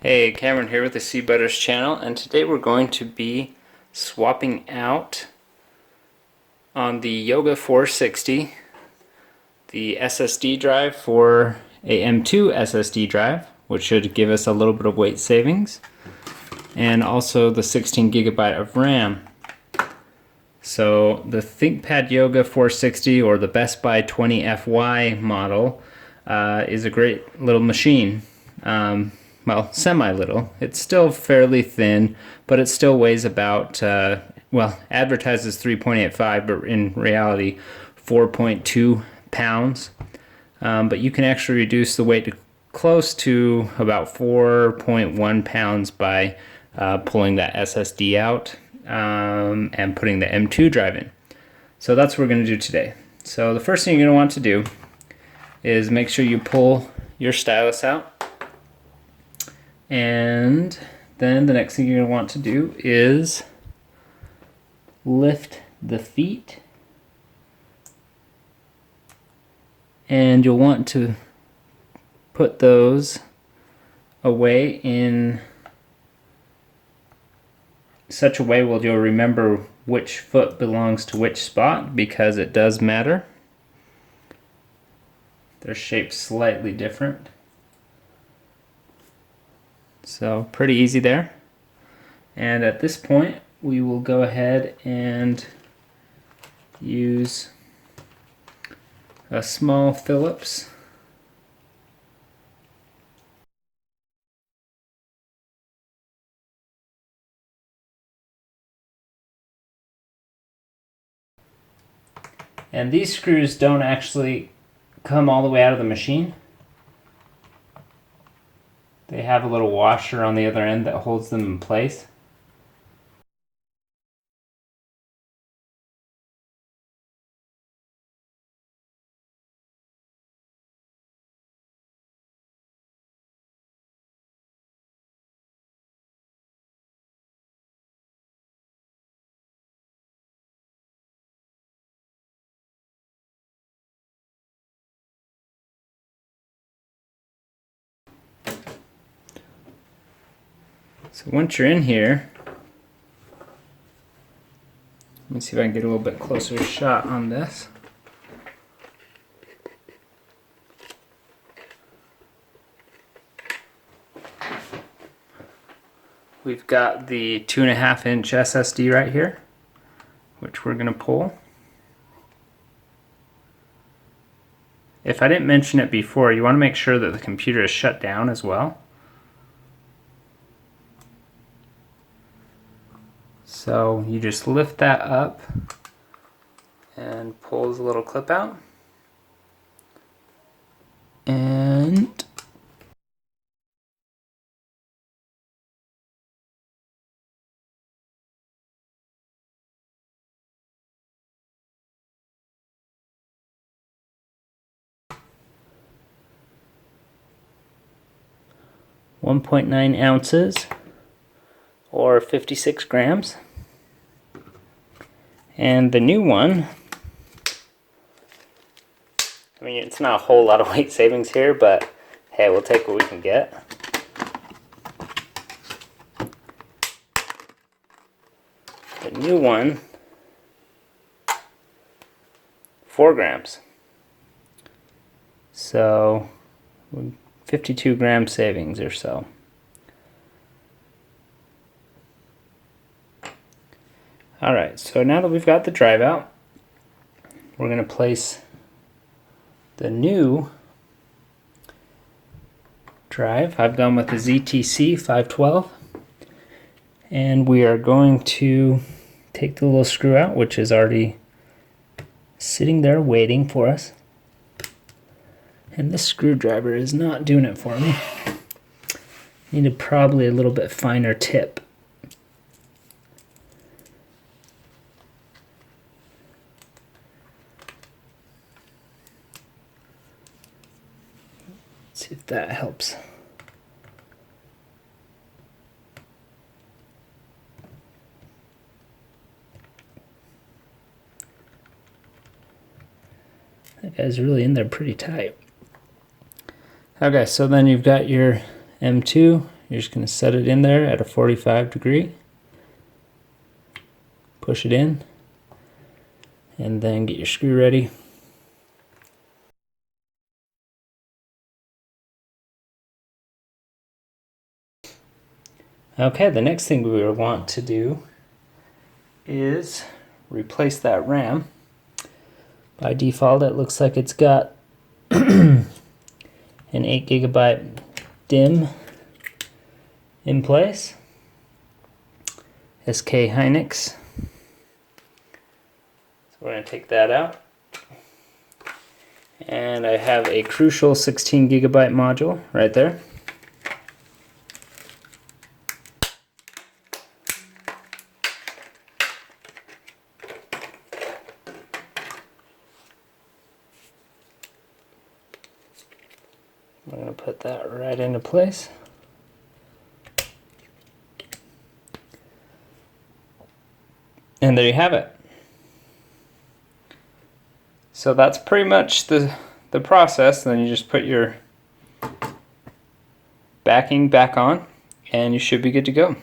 Hey, Cameron here with the Sea Butters channel, and today we're going to be swapping out on the Yoga 460 the SSD drive for a M.2 SSD drive, which should give us a little bit of weight savings, and also the 16 gigabyte of RAM. So the Thinkpad Yoga 460 or the Bestbuy 20FY model is a great little machine. Well, semi-little. It's still fairly thin, but it still weighs about, well, advertises 3.85, but in reality 4.2 pounds. But you can actually reduce the weight to close to about 4.1 pounds by pulling that SSD out and putting the M.2 drive in. So that's what we're going to do today. So the first thing you're going to want to do is make sure you pull your stylus out. And then the next thing you're going to want to do is lift the feet. And you'll want to put those away in such a way where you'll remember which foot belongs to which spot, because it does matter. They're shaped slightly different. So pretty easy there. And at this point we will go ahead and use a small Phillips and these screws don't actually come all the way out of the machine. They have a little washer on the other end that holds them in place. So once you're in here, let me see if I can get a little bit closer shot on this. We've got the 2.5-inch SSD right here, which we're going to pull. If I didn't mention it before, you want to make sure that the computer is shut down as well. So you just lift that up and pull the little clip out. And .9 ounces or 56 grams. And the new one, I mean, it's not a whole lot of weight savings here, but hey, we'll take what we can get. The new one, 4 grams. So 52 gram savings or so. Alright, so now that we've got the drive out, we're going to place the new drive. I've gone with the ZTC 512, and we are going to take the little screw out, which is already sitting there waiting for us. And this screwdriver is not doing it for me. Needed probably a little bit finer tip. See if that helps. That guy's really in there pretty tight. Okay, so then you've got your M.2, You're just going to set it in there at a 45 degree. Push it in. And then get your screw ready. Okay, the next thing we will want to do is replace that RAM. By default, it looks like it's got an 8 GB DIMM in place. SK Hynix. So we're going to take that out. And I have a crucial 16 GB module right there. I'm going to put that right into place. And there you have it. So that's pretty much the process. Then you just put your backing back on and you should be good to go.